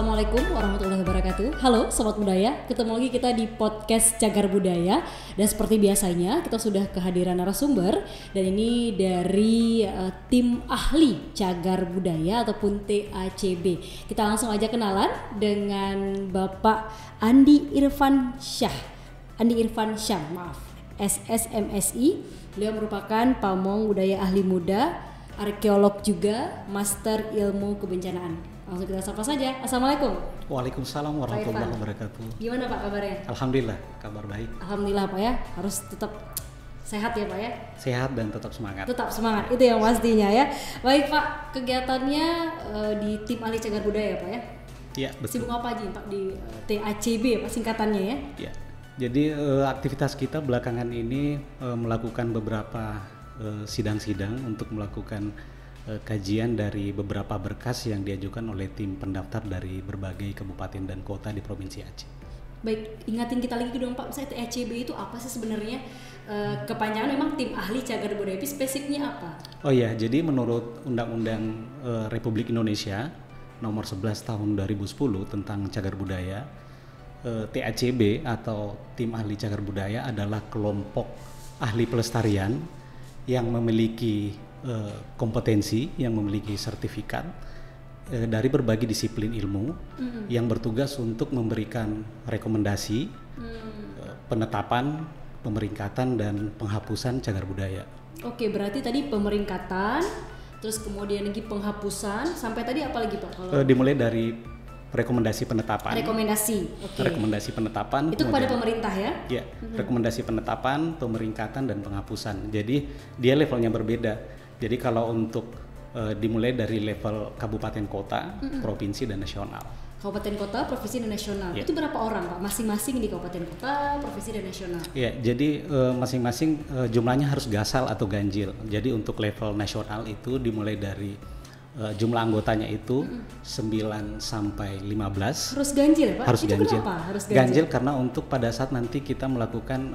Assalamualaikum warahmatullahi wabarakatuh. Halo Sobat Budaya, ketemu lagi kita di podcast Cagar Budaya. Dan seperti biasanya kita sudah kehadiran narasumber. Dan ini dari tim ahli Cagar Budaya ataupun TACB. Kita langsung aja kenalan dengan Bapak Andi Irfan Syah, SSMSI. Beliau merupakan pamong budaya ahli muda, arkeolog juga, master ilmu kebencanaan. Langsung kita sapa saja. Assalamualaikum. Waalaikumsalam warahmatullahi wabarakatuh. Gimana Pak kabarnya? Alhamdulillah, kabar baik. Alhamdulillah Pak ya. Harus tetap sehat ya Pak ya. Sehat dan tetap semangat. Tetap semangat, itu yang pastinya ya. Baik Pak, kegiatannya di tim ahli cagar budaya Pak ya. Iya betul. Sibuk apa aja Pak di TACB Pak singkatannya ya? Iya. Jadi aktivitas kita belakangan ini melakukan beberapa sidang-sidang untuk melakukan kajian dari beberapa berkas yang diajukan oleh tim pendaftar dari berbagai kabupaten dan kota di Provinsi Aceh. Baik, ingatin kita lagi dong Pak, misalnya TACB itu apa sih sebenarnya? Kepanjangan memang tim ahli cagar budaya, tapi spesifiknya apa? Oh ya, jadi menurut Undang-Undang Republik Indonesia nomor 11 tahun 2010 tentang cagar budaya, TACB atau tim ahli cagar budaya adalah kelompok ahli pelestarian yang memiliki kompetensi, yang memiliki sertifikat dari berbagai disiplin ilmu yang bertugas untuk memberikan rekomendasi, penetapan, pemeringkatan dan penghapusan cagar budaya. Oke, berarti tadi pemeringkatan, terus kemudian lagi penghapusan, sampai tadi apa lagi Pak? Kalau dimulai dari rekomendasi penetapan. Rekomendasi penetapan itu kepada pemerintah ya? Ya, rekomendasi penetapan, pemeringkatan dan penghapusan. Jadi dia levelnya berbeda. Jadi kalau untuk dimulai dari level kabupaten kota, provinsi dan nasional. Kabupaten kota, provinsi dan nasional. Ya. Itu berapa orang Pak? Masing-masing di kabupaten kota, provinsi dan nasional. Ya, jadi masing-masing jumlahnya harus gasal atau ganjil. Jadi untuk level nasional itu dimulai dari jumlah anggotanya itu 9 sampai 15. Harus ganjil ya Pak? Harus itu ganjil. Kenapa harus ganjil? Ganjil karena untuk pada saat nanti kita melakukan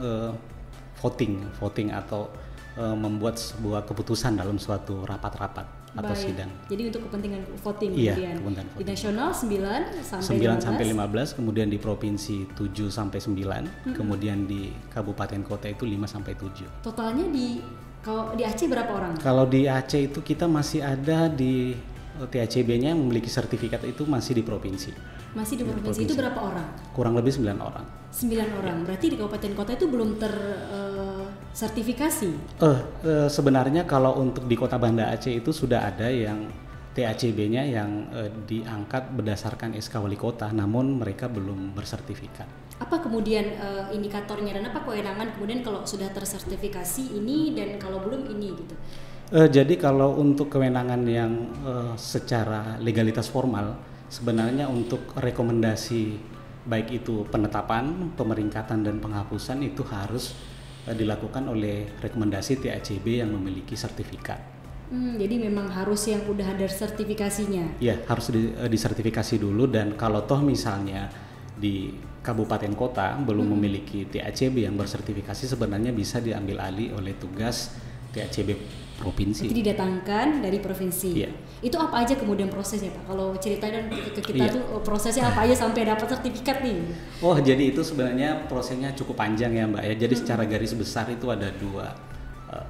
voting atau membuat sebuah keputusan dalam suatu rapat-rapat atau sidang. Jadi untuk kepentingan voting iya, kemudian. Kepentingan voting. Di nasional 9 sampai 15, kemudian di provinsi 7 sampai 9, kemudian di kabupaten kota itu 5 sampai 7. Totalnya kalau di Aceh berapa orang? Kalau di Aceh itu kita masih ada di TACB-nya yang memiliki sertifikat itu masih di provinsi. Masih di provinsi. Itu berapa orang? Kurang lebih 9 orang. 9 orang. Ya. Berarti di kabupaten kota itu belum tersertifikasi? Sebenarnya kalau untuk di Kota Banda Aceh itu sudah ada yang TACB-nya yang diangkat berdasarkan SK Wali Kota, namun mereka belum bersertifikat. Apa kemudian indikatornya dan apa kewenangan kemudian kalau sudah tersertifikasi ini dan kalau belum ini gitu? Jadi kalau untuk kewenangan yang secara legalitas formal, sebenarnya untuk rekomendasi baik itu penetapan, pemeringkatan dan penghapusan itu harus dilakukan oleh rekomendasi TACB yang memiliki sertifikat. Jadi memang harus yang udah ada sertifikasinya? Ya, harus disertifikasi dulu, dan kalau toh misalnya di kabupaten kota belum memiliki TACB yang bersertifikasi, sebenarnya bisa diambil alih oleh tugas TACB provinsi. Jadi didatangkan dari provinsi. Iya. Itu apa aja kemudian prosesnya Pak? Kalau ceritain ke kita tuh prosesnya apa aja sampai dapat sertifikat nih? Oh, jadi itu sebenarnya prosesnya cukup panjang ya Mbak ya. Jadi secara garis besar itu ada 2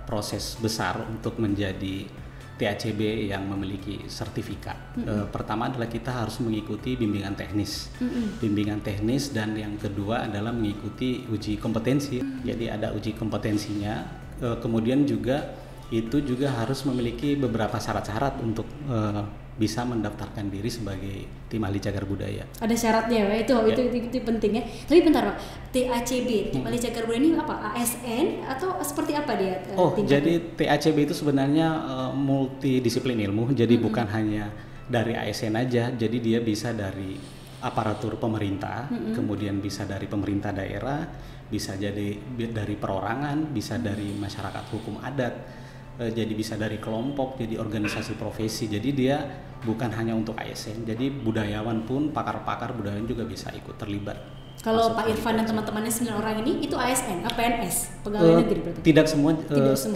proses besar untuk menjadi TACB yang memiliki sertifikat. Pertama adalah kita harus mengikuti bimbingan teknis. Bimbingan teknis, dan yang kedua adalah mengikuti uji kompetensi. Jadi ada uji kompetensinya. Kemudian juga itu juga harus memiliki beberapa syarat-syarat untuk bisa mendaftarkan diri sebagai tim ahli cagar budaya. Ada syaratnya Pak, itu penting ya. Tapi bentar Pak, TACB, tim ahli cagar budaya ini apa? ASN atau seperti apa dia? Jadi TACB itu sebenarnya multidisiplin ilmu, jadi bukan hanya dari ASN aja, jadi dia bisa dari aparatur pemerintah, kemudian bisa dari pemerintah daerah, bisa jadi dari perorangan, bisa dari masyarakat hukum adat, jadi bisa dari kelompok, jadi organisasi profesi. Jadi dia bukan hanya untuk ASN, jadi budayawan pun, pakar-pakar budayawan juga bisa ikut terlibat. Kalau Pak Irfan dan teman-temannya 9 orang ini itu ASN, PNS, pegawai negeri berarti?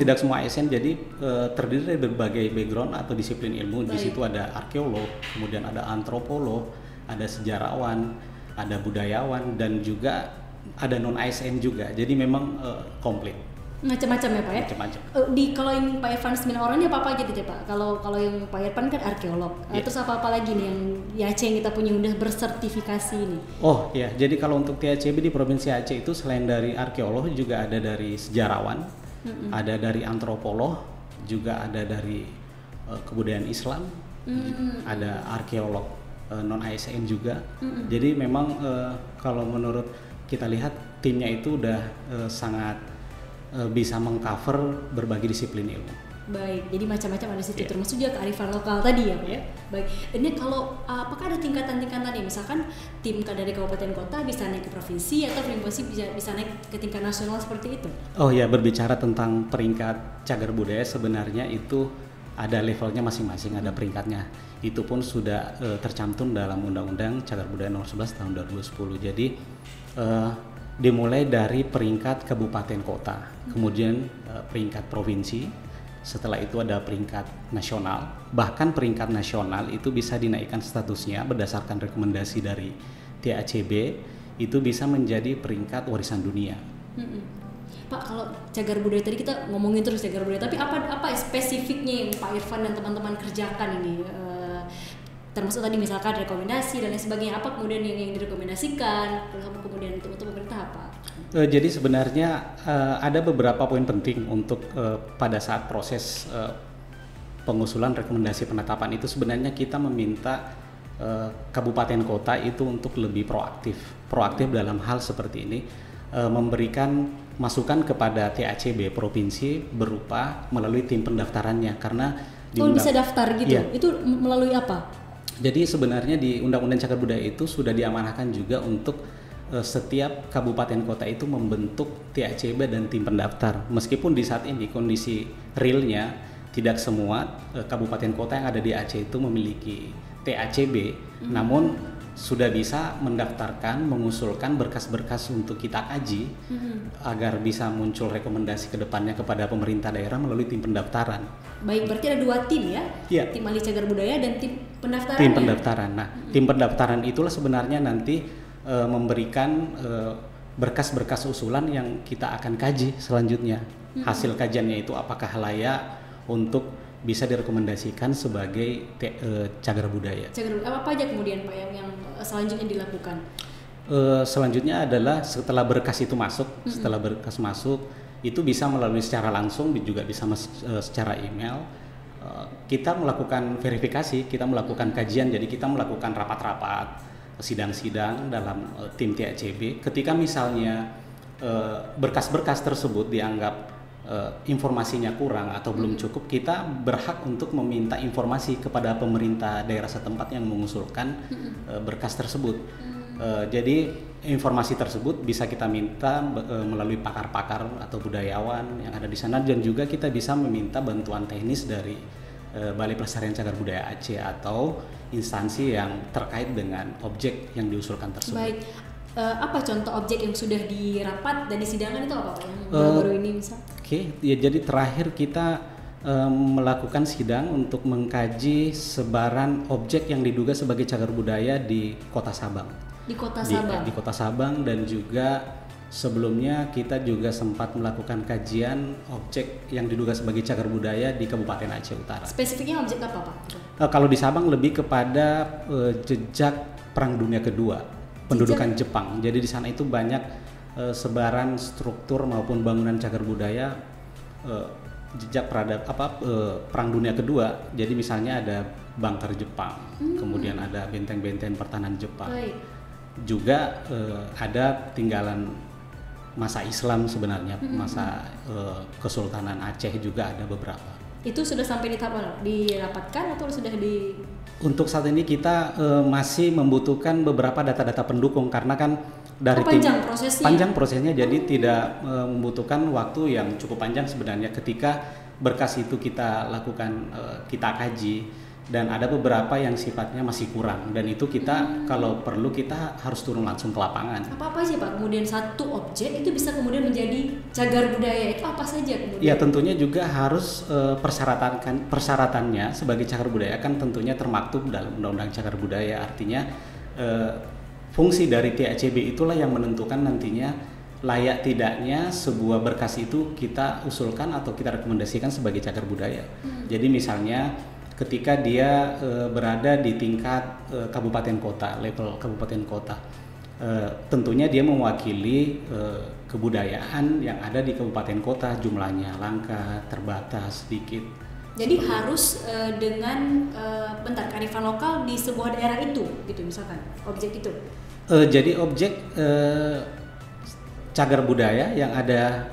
Tidak semua ASN, jadi terdiri dari berbagai background atau disiplin ilmu. Baik. Di situ ada arkeolog, kemudian ada antropolog, ada sejarawan, ada budayawan, dan juga ada non ASN juga. Jadi memang komplit. Macam-macam ya Pak ya? Macam-macam. Kalau yang Pak Irfan 9 orang ini apa aja gitu Pak? Kalau yang Pak Irfan kan arkeolog. Terus apa lagi nih yang di Aceh yang kita punya udah bersertifikasi ini? Oh ya, jadi kalau untuk TACB di Provinsi Aceh itu selain dari arkeolog juga ada dari sejarawan, ada dari antropolog, juga ada dari kebudayaan Islam, ada arkeolog non ASN juga. Jadi memang kalau menurut kita lihat timnya itu udah sangat bisa mengcover berbagai disiplin ilmu. Baik, jadi macam-macam ada situ, termasuk juga kearifan lokal tadi ya Pak ya. Baik, ini kalau apakah ada tingkatan-tingkatan ya? Misalkan tim dari kabupaten kota bisa naik ke provinsi atau provinsi bisa naik ke tingkat nasional seperti itu? Oh ya, berbicara tentang peringkat cagar budaya sebenarnya itu ada levelnya masing-masing, ada peringkatnya. Itu pun sudah tercantum dalam Undang-Undang Cagar Budaya Nomor 11 Tahun 2010. Jadi dimulai dari peringkat kabupaten kota, kemudian peringkat provinsi, setelah itu ada peringkat nasional. Bahkan peringkat nasional itu bisa dinaikkan statusnya berdasarkan rekomendasi dari TACB, itu bisa menjadi peringkat warisan dunia. Pak, kalau cagar budaya tadi kita ngomongin terus cagar budaya, tapi apa spesifiknya yang Pak Irfan dan teman-teman kerjakan ini? Termasuk tadi misalkan rekomendasi dan lain sebagainya, apa kemudian yang direkomendasikan, kemudian untuk pemerintah apa? Jadi sebenarnya ada beberapa poin penting untuk pada saat proses pengusulan rekomendasi penetapan itu sebenarnya kita meminta kabupaten kota itu untuk lebih proaktif dalam hal seperti ini, memberikan masukan kepada TACB provinsi berupa melalui tim pendaftarannya, karena bisa daftar gitu, itu melalui apa? Jadi sebenarnya di Undang-Undang Cagar Budaya itu sudah diamanahkan juga untuk setiap kabupaten kota itu membentuk TACB dan tim pendaftar. Meskipun di saat ini kondisi realnya tidak semua kabupaten kota yang ada di Aceh itu memiliki TACB, namun sudah bisa mendaftarkan, mengusulkan berkas-berkas untuk kita kaji agar bisa muncul rekomendasi ke depannya kepada pemerintah daerah melalui tim pendaftaran. Baik, berarti ada 2 tim ya? Tim ahli cagar budaya dan tim pendaftaran. Tim pendaftaran. Nah, tim pendaftaran itulah sebenarnya nanti memberikan berkas-berkas usulan yang kita akan kaji selanjutnya. Hasil kajiannya itu apakah layak untuk bisa direkomendasikan sebagai cagar budaya. Apa aja kemudian Pak yang selanjutnya dilakukan? Selanjutnya adalah setelah berkas itu masuk, setelah berkas masuk itu bisa melalui secara langsung, juga bisa secara email. Kita melakukan verifikasi, kita melakukan kajian, jadi kita melakukan rapat-rapat, sidang-sidang dalam tim TACB. Ketika misalnya berkas-berkas tersebut dianggap informasinya kurang atau belum cukup, kita berhak untuk meminta informasi kepada pemerintah daerah setempat yang mengusulkan berkas tersebut. Jadi informasi tersebut bisa kita minta melalui pakar-pakar atau budayawan yang ada di sana, dan juga kita bisa meminta bantuan teknis dari Balai Pelestarian Cagar Budaya Aceh atau instansi yang terkait dengan objek yang diusulkan tersebut. Baik. Apa contoh objek yang sudah dirapat dan disidangkan itu apa Pak yang baru ini misal? Ya, jadi terakhir kita melakukan sidang untuk mengkaji sebaran objek yang diduga sebagai cagar budaya di Kota Sabang. Di Kota Sabang? Di Kota Sabang, dan juga sebelumnya kita juga sempat melakukan kajian objek yang diduga sebagai cagar budaya di Kabupaten Aceh Utara. Spesifiknya objek apa Pak? Kalau di Sabang lebih kepada jejak Perang Dunia Kedua. Pendudukan Jepang. Jadi di sana itu banyak sebaran struktur maupun bangunan cagar budaya jejak Perang Dunia Kedua. Jadi misalnya ada bunker Jepang, kemudian ada benteng-benteng pertahanan Jepang. Juga ada tinggalan masa Islam sebenarnya, masa Kesultanan Aceh juga ada beberapa. Itu sudah sampai di tahap dirapatkan atau sudah di? Untuk saat ini kita masih membutuhkan beberapa data-data pendukung, karena kan dari panjang prosesnya, jadi tidak membutuhkan waktu yang cukup panjang sebenarnya ketika berkas itu kita lakukan, kita kaji, dan ada beberapa yang sifatnya masih kurang, dan itu kita kalau perlu kita harus turun langsung ke lapangan. Apa sih Pak? Kemudian satu objek itu bisa kemudian menjadi cagar budaya, itu apa saja kemudian? Ya tentunya juga harus persyaratannya sebagai cagar budaya kan tentunya termaktub dalam Undang-Undang Cagar Budaya, artinya fungsi dari TACB itulah yang menentukan nantinya layak tidaknya sebuah berkas itu kita usulkan atau kita rekomendasikan sebagai cagar budaya. Jadi misalnya ketika dia berada di tingkat kabupaten kota, level kabupaten kota, tentunya dia mewakili kebudayaan yang ada di kabupaten kota, jumlahnya langka, terbatas, sedikit. Jadi harus dengan kearifan lokal di sebuah daerah itu, gitu misalkan objek itu. Jadi objek cagar budaya yang ada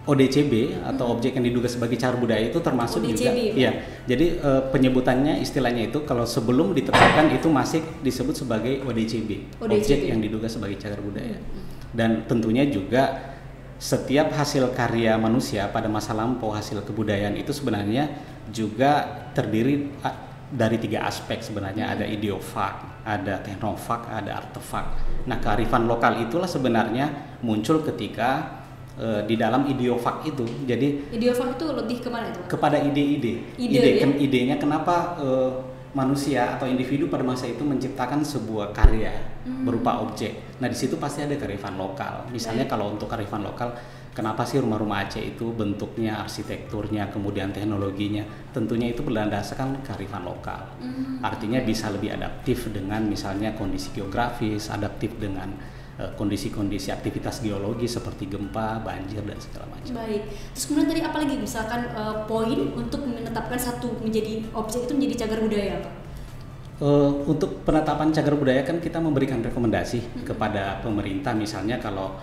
ODCB atau objek yang diduga sebagai cagar budaya itu termasuk ODCB, juga. Iya. Jadi penyebutannya istilahnya itu kalau sebelum ditetapkan itu masih disebut sebagai ODCB, objek yang diduga sebagai cagar budaya. Dan tentunya juga setiap hasil karya manusia pada masa lampau, hasil kebudayaan itu sebenarnya juga terdiri dari 3 aspek sebenarnya. Ada ideofak, ada teknofak, ada artefak. Nah, kearifan lokal itulah sebenarnya muncul ketika di dalam ideofak itu. Jadi ideofak itu lebih kemana itu? Kepada ide-ide. Idenya kenapa manusia atau individu pada masa itu menciptakan sebuah karya berupa objek. Nah, di situ pasti ada kearifan lokal. Misalnya kalau untuk kearifan lokal, kenapa sih rumah-rumah Aceh itu bentuknya, arsitekturnya, kemudian teknologinya, tentunya itu berdasarkan kearifan lokal. Artinya bisa lebih adaptif dengan misalnya kondisi geografis, adaptif dengan kondisi-kondisi aktivitas geologi seperti gempa, banjir, dan segala macam. Baik. Terus kemudian tadi apa lagi misalkan poin untuk menetapkan satu menjadi objek itu menjadi cagar budaya, Pak? Untuk penetapan cagar budaya kan kita memberikan rekomendasi kepada pemerintah. Misalnya kalau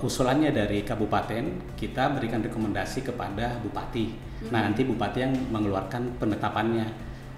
usulannya dari kabupaten, kita berikan rekomendasi kepada bupati. Nah, nanti bupati yang mengeluarkan penetapannya.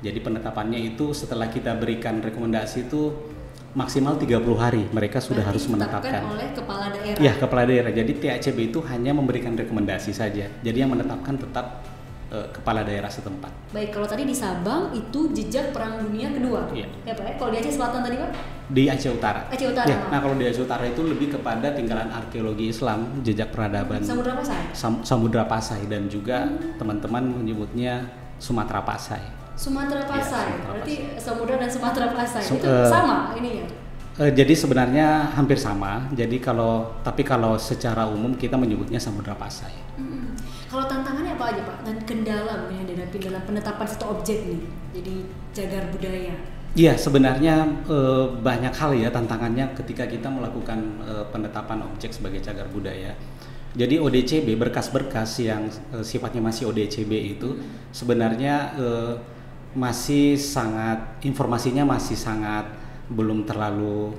Jadi penetapannya itu setelah kita berikan rekomendasi itu maksimal 30 hari mereka sudah harus menetapkan oleh kepala daerah. Ya, kepala daerah. Jadi TACB itu hanya memberikan rekomendasi saja. Jadi yang menetapkan tetap kepala daerah setempat. Baik, kalau tadi di Sabang itu jejak Perang Dunia Kedua. Iya. Ya, Pak. Kalau di Aceh Selatan tadi, Pak? Di Aceh Utara. Aceh Utara. Ya, nah kalau di Aceh Utara itu lebih kepada tinggalan arkeologi Islam, jejak peradaban. Samudra Pasai. Samudra Pasai dan juga teman-teman menyebutnya Sumatera Pasai. Sumatera Pasai, ya, berarti Samudra dan Sumatera Pasai itu sama ini ya? Jadi sebenarnya hampir sama. Jadi tapi kalau secara umum kita menyebutnya Samudra Pasai. Kalau tantangannya apa aja, Pak? Dan kendala yang dihadapi dalam penetapan satu objek nih, jadi cagar budaya? Iya, sebenarnya banyak hal ya tantangannya ketika kita melakukan penetapan objek sebagai cagar budaya. Jadi ODCB, berkas-berkas yang sifatnya masih ODCB itu sebenarnya masih sangat, informasinya masih sangat belum terlalu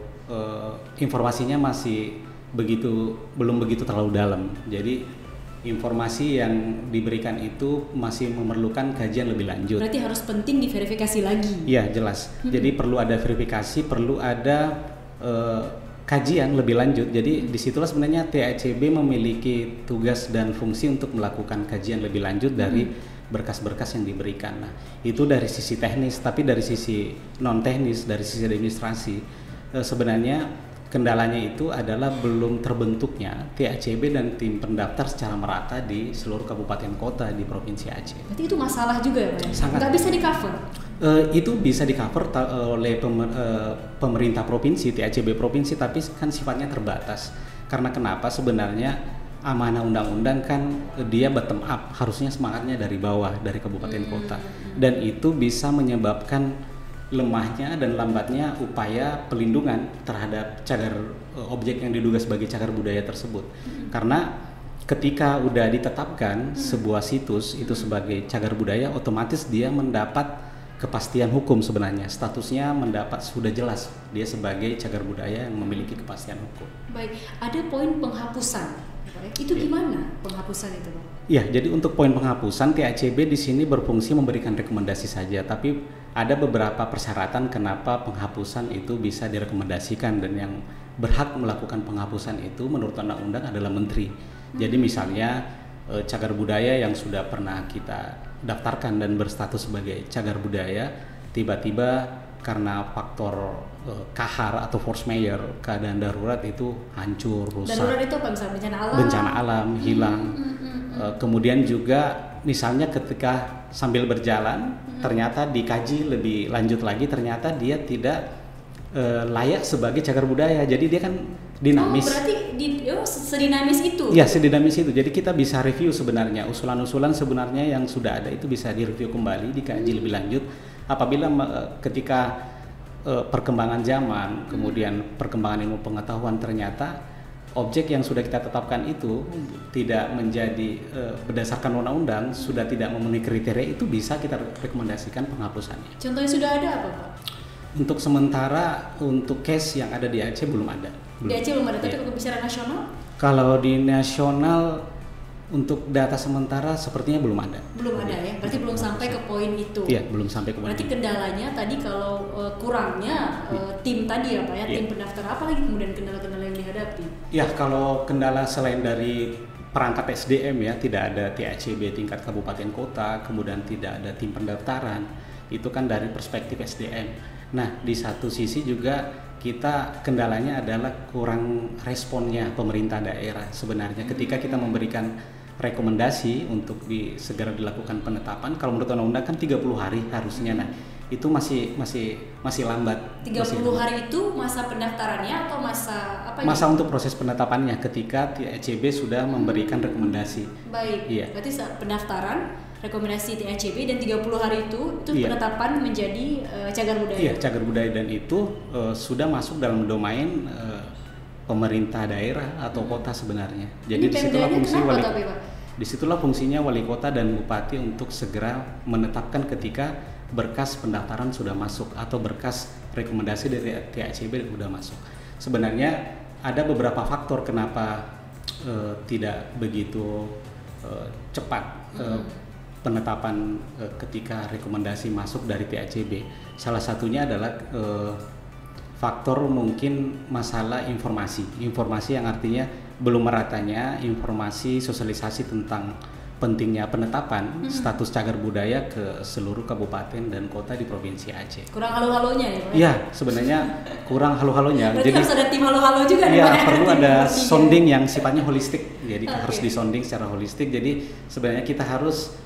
informasinya masih belum begitu terlalu dalam. Jadi informasi yang diberikan itu masih memerlukan kajian lebih lanjut. Berarti harus penting diverifikasi lagi. Iya, jelas. Jadi perlu ada verifikasi, perlu ada kajian lebih lanjut. Jadi disitulah sebenarnya TACB memiliki tugas dan fungsi untuk melakukan kajian lebih lanjut dari berkas-berkas yang diberikan. Nah, itu dari sisi teknis, tapi dari sisi non teknis, dari sisi administrasi, sebenarnya kendalanya itu adalah belum terbentuknya TACB dan tim pendaftar secara merata di seluruh kabupaten kota di Provinsi Aceh. Berarti itu masalah juga ya, Pak? Sangat. Nggak bisa di-cover? Itu bisa di-cover oleh pemerintah provinsi, TACB provinsi, tapi kan sifatnya terbatas. Karena kenapa? Sebenarnya amanah undang-undang kan dia bottom up, harusnya semangatnya dari bawah, dari kabupaten kota. Dan itu bisa menyebabkan lemahnya dan lambatnya upaya pelindungan terhadap cagar objek yang diduga sebagai cagar budaya tersebut. Karena ketika udah ditetapkan sebuah situs itu sebagai cagar budaya, otomatis dia mendapat kepastian hukum sebenarnya. Statusnya sudah jelas dia sebagai cagar budaya yang memiliki kepastian hukum. Baik, ada poin penghapusan. Itu gimana penghapusan itu, Pak? Ya, jadi untuk poin penghapusan TACB di sini berfungsi memberikan rekomendasi saja, tapi ada beberapa persyaratan kenapa penghapusan itu bisa direkomendasikan, dan yang berhak melakukan penghapusan itu menurut undang-undang adalah menteri. Jadi misalnya cagar budaya yang sudah pernah kita daftarkan dan berstatus sebagai cagar budaya tiba-tiba karena faktor kahar atau force majeure, keadaan darurat itu hancur, rusak. Darurat itu apa? Misalnya bencana alam? Bencana alam, hilang. Kemudian juga misalnya ketika sambil berjalan ternyata dikaji lebih lanjut lagi, ternyata dia tidak layak sebagai cagar budaya. Jadi dia kan dinamis. Oh, berarti sedinamis itu? Iya, sedinamis itu. Jadi kita bisa review sebenarnya usulan-usulan sebenarnya yang sudah ada itu bisa direview kembali, dikaji lebih lanjut. Apabila ketika perkembangan zaman, kemudian perkembangan ilmu pengetahuan ternyata objek yang sudah kita tetapkan itu tidak menjadi berdasarkan undang-undang, sudah tidak memenuhi kriteria, itu bisa kita rekomendasikan penghapusannya. Contohnya sudah ada apa Pak? Untuk sementara untuk case yang ada di Aceh belum ada. Di Aceh belum ada, tapi kalau bicara nasional? Kalau di nasional untuk data sementara sepertinya belum ada. Belum ada ya, berarti belum sampai ke poin itu. Iya, belum sampai ke poin. Berarti kendalanya tadi kalau kurangnya tim tadi ya Pak ya, tim pendaftar, apa lagi kemudian kendala-kendala yang dihadapi? Ya, kalau kendala selain dari perangkat SDM ya, tidak ada TACB tingkat kabupaten kota, kemudian tidak ada tim pendaftaran, itu kan dari perspektif SDM. Nah, di satu sisi juga kita kendalanya adalah kurang responnya pemerintah daerah sebenarnya ketika kita memberikan rekomendasi untuk segera dilakukan penetapan. Kalau menurut undang-undang kan 30 hari harusnya. Nah, itu masih lambat. 30 hari itu masa pendaftarannya atau masa apa? Masa untuk proses penetapannya ketika TACB sudah memberikan rekomendasi. Baik. Iya. Berarti pendaftaran, rekomendasi TACB, dan 30 hari itu penetapan menjadi cagar budaya. Iya, cagar budaya, dan itu sudah masuk dalam domain pemerintah daerah atau kota sebenarnya. Jadi disitulah fungsinya wali kota dan bupati untuk segera menetapkan ketika berkas pendaftaran sudah masuk atau berkas rekomendasi dari TACB sudah masuk. Sebenarnya ada beberapa faktor kenapa tidak begitu cepat penetapan ketika rekomendasi masuk dari TACB. Salah satunya adalah faktor mungkin masalah informasi yang artinya belum meratanya informasi sosialisasi tentang pentingnya penetapan status cagar budaya ke seluruh kabupaten dan kota di Provinsi Aceh. Kurang halo-halonya ya Pak? Iya, sebenarnya kurang halo-halonya. Berarti harus ada tim halo-halo juga nih? Iya, perlu ada sounding yang sifatnya holistik. Jadi harus disonding secara holistik. Jadi sebenarnya kita harus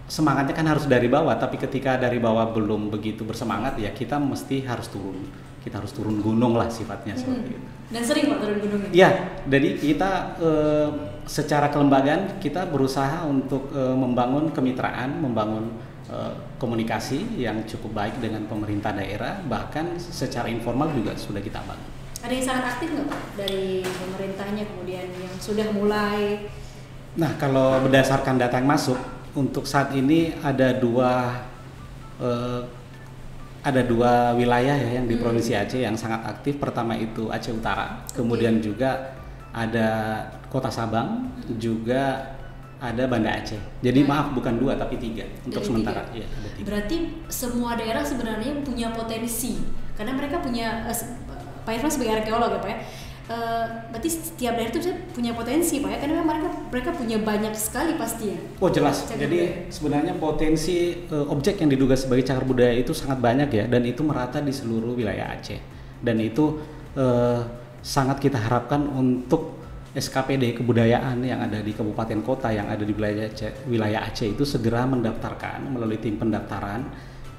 semangatnya kan harus dari bawah, tapi ketika dari bawah belum begitu bersemangat ya kita harus turun gunung lah sifatnya seperti itu. Dan sering Pak turun gunung? Iya, jadi kita secara kelembagaan kita berusaha untuk membangun kemitraan, membangun komunikasi yang cukup baik dengan pemerintah daerah, bahkan secara informal juga sudah kita bangun. Ada yang sangat aktif nggak Pak dari pemerintahnya kemudian yang sudah mulai? Nah, kalau berdasarkan data yang masuk, untuk saat ini ada dua wilayah ya yang di Provinsi Aceh yang sangat aktif. Pertama itu Aceh Utara, kemudian juga ada Kota Sabang, juga ada Banda Aceh. Jadi maaf, bukan 2 tapi 3 untuk sementara. Ya, ada 3. Berarti semua daerah sebenarnya punya potensi, karena mereka punya Pak Irfan sebagai arkeolog ya Pak ya. Berarti setiap daerah itu punya potensi Pak ya, karena mereka punya banyak sekali pasti ya. Oh jelas, jadi sebenarnya potensi objek yang diduga sebagai cagar budaya itu sangat banyak ya, dan itu merata di seluruh wilayah Aceh, dan itu sangat kita harapkan untuk SKPD kebudayaan yang ada di kabupaten kota yang ada di wilayah Aceh itu segera mendaftarkan melalui tim pendaftaran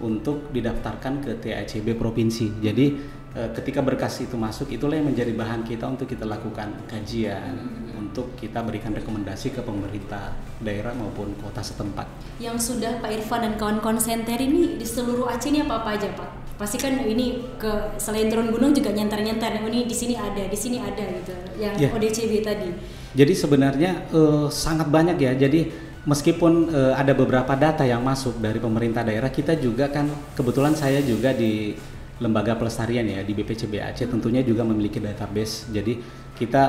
untuk didaftarkan ke TACB provinsi. Jadi ketika berkas itu masuk, itulah yang menjadi bahan kita untuk kita lakukan kajian, untuk kita berikan rekomendasi ke pemerintah daerah maupun kota setempat. Yang sudah Pak Irfan dan kawan-kawan senter ini di seluruh Aceh ini apa aja Pak? Pasti kan ini selain turun gunung juga nyantar-nyantar, ini di sini ada gitu, yang ODCB tadi. Jadi sebenarnya sangat banyak ya. Jadi meskipun ada beberapa data yang masuk dari pemerintah daerah, kita juga kan kebetulan saya juga di lembaga pelestarian ya di BPCB Aceh tentunya juga memiliki database. Jadi kita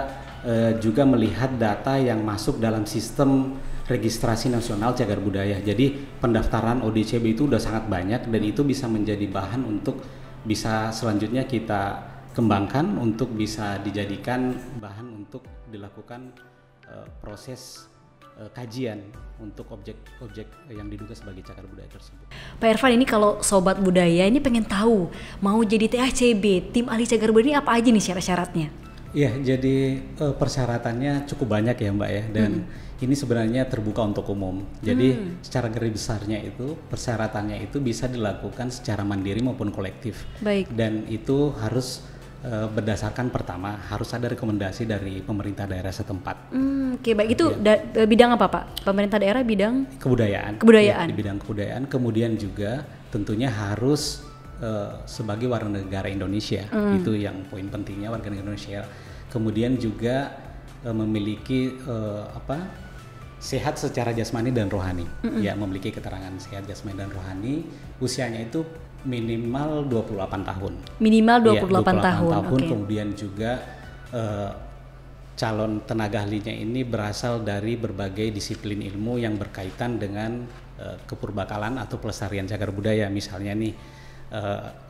juga melihat data yang masuk dalam sistem registrasi nasional cagar budaya. Jadi pendaftaran ODCB itu udah sangat banyak, dan itu bisa menjadi bahan untuk bisa selanjutnya kita kembangkan untuk bisa dijadikan bahan untuk dilakukan proses kajian untuk objek-objek yang diduga sebagai cagar budaya tersebut. Pak Irfan, ini kalau sobat budaya ini pengen tahu mau jadi TACB, tim ahli cagar budaya ini apa aja nih syarat-syaratnya? Ya, jadi persyaratannya cukup banyak ya Mbak ya, dan ini sebenarnya terbuka untuk umum. Jadi secara garis besarnya itu persyaratannya itu bisa dilakukan secara mandiri maupun kolektif. Baik. Dan itu harus berdasarkan pertama harus ada rekomendasi dari pemerintah daerah setempat. Oke, baik itu bidang apa Pak? Pemerintah daerah bidang Kebudayaan. Kebudayaan. Ya, di bidang kebudayaan. Kemudian juga tentunya harus sebagai warga negara Indonesia, itu yang poin pentingnya warga negara Indonesia. Kemudian juga memiliki sehat secara jasmani dan rohani, ya memiliki keterangan sehat jasmani dan rohani. Usianya itu minimal 28 tahun. Minimal 28, ya, 28 tahun. Okay. Kemudian juga calon tenaga ahlinya ini berasal dari berbagai disiplin ilmu yang berkaitan dengan kepurbakalan atau pelestarian cagar budaya. Misalnya nih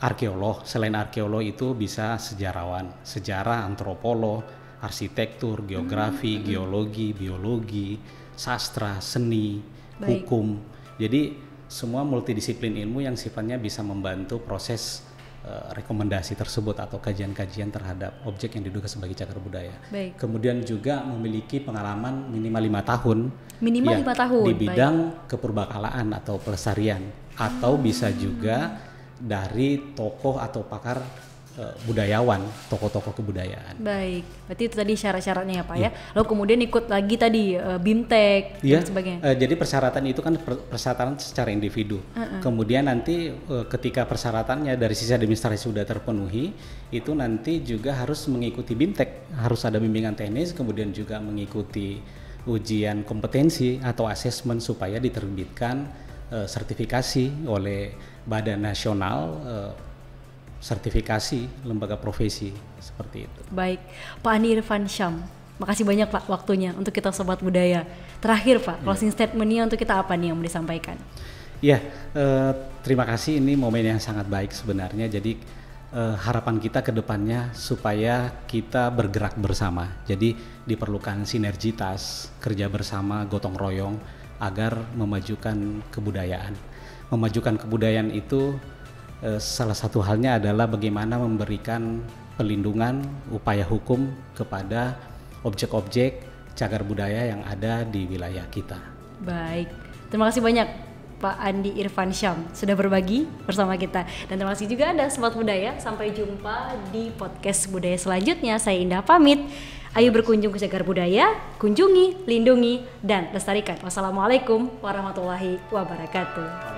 arkeolog, selain arkeolog itu bisa sejarawan, sejarah, antropolog, arsitektur, geografi, geologi, biologi, sastra, seni, hukum. Jadi semua multidisiplin ilmu yang sifatnya bisa membantu proses rekomendasi tersebut atau kajian-kajian terhadap objek yang diduga sebagai cagar budaya. Baik. Kemudian juga memiliki pengalaman minimal 5 tahun. Minimal 5 tahun. Di bidang kepurbakalaan atau pelestarian, atau bisa juga dari tokoh atau pakar budayawan, tokoh-tokoh kebudayaan. Baik, berarti itu tadi syarat-syaratnya ya Pak ya. Lalu kemudian ikut lagi tadi BIMTEK dan sebagainya. Jadi persyaratan itu kan persyaratan secara individu. Kemudian nanti ketika persyaratannya dari sisi administrasi sudah terpenuhi, itu nanti juga harus mengikuti BIMTEK, harus ada bimbingan teknis, kemudian juga mengikuti ujian kompetensi atau asesmen supaya diterbitkan sertifikasi oleh Badan Nasional Sertifikasi Lembaga Profesi, seperti itu. Baik, Pak Andi Irfansyam, makasih banyak Pak waktunya untuk kita Sobat Budaya. Terakhir Pak, closing statement-nya untuk kita apa nih yang mau disampaikan? Ya, terima kasih, ini momen yang sangat baik sebenarnya. Jadi harapan kita ke depannya supaya kita bergerak bersama. Jadi diperlukan sinergitas, kerja bersama, gotong royong agar memajukan kebudayaan. Memajukan kebudayaan itu salah satu halnya adalah bagaimana memberikan pelindungan upaya hukum kepada objek-objek cagar budaya yang ada di wilayah kita. Baik, terima kasih banyak Pak Andi Irfansyam sudah berbagi bersama kita, dan terima kasih juga Anda Sobat Budaya. Sampai jumpa di podcast budaya selanjutnya. Saya Indah pamit. Ayo berkunjung ke cagar budaya, kunjungi, lindungi, dan lestarikan. Wassalamualaikum warahmatullahi wabarakatuh.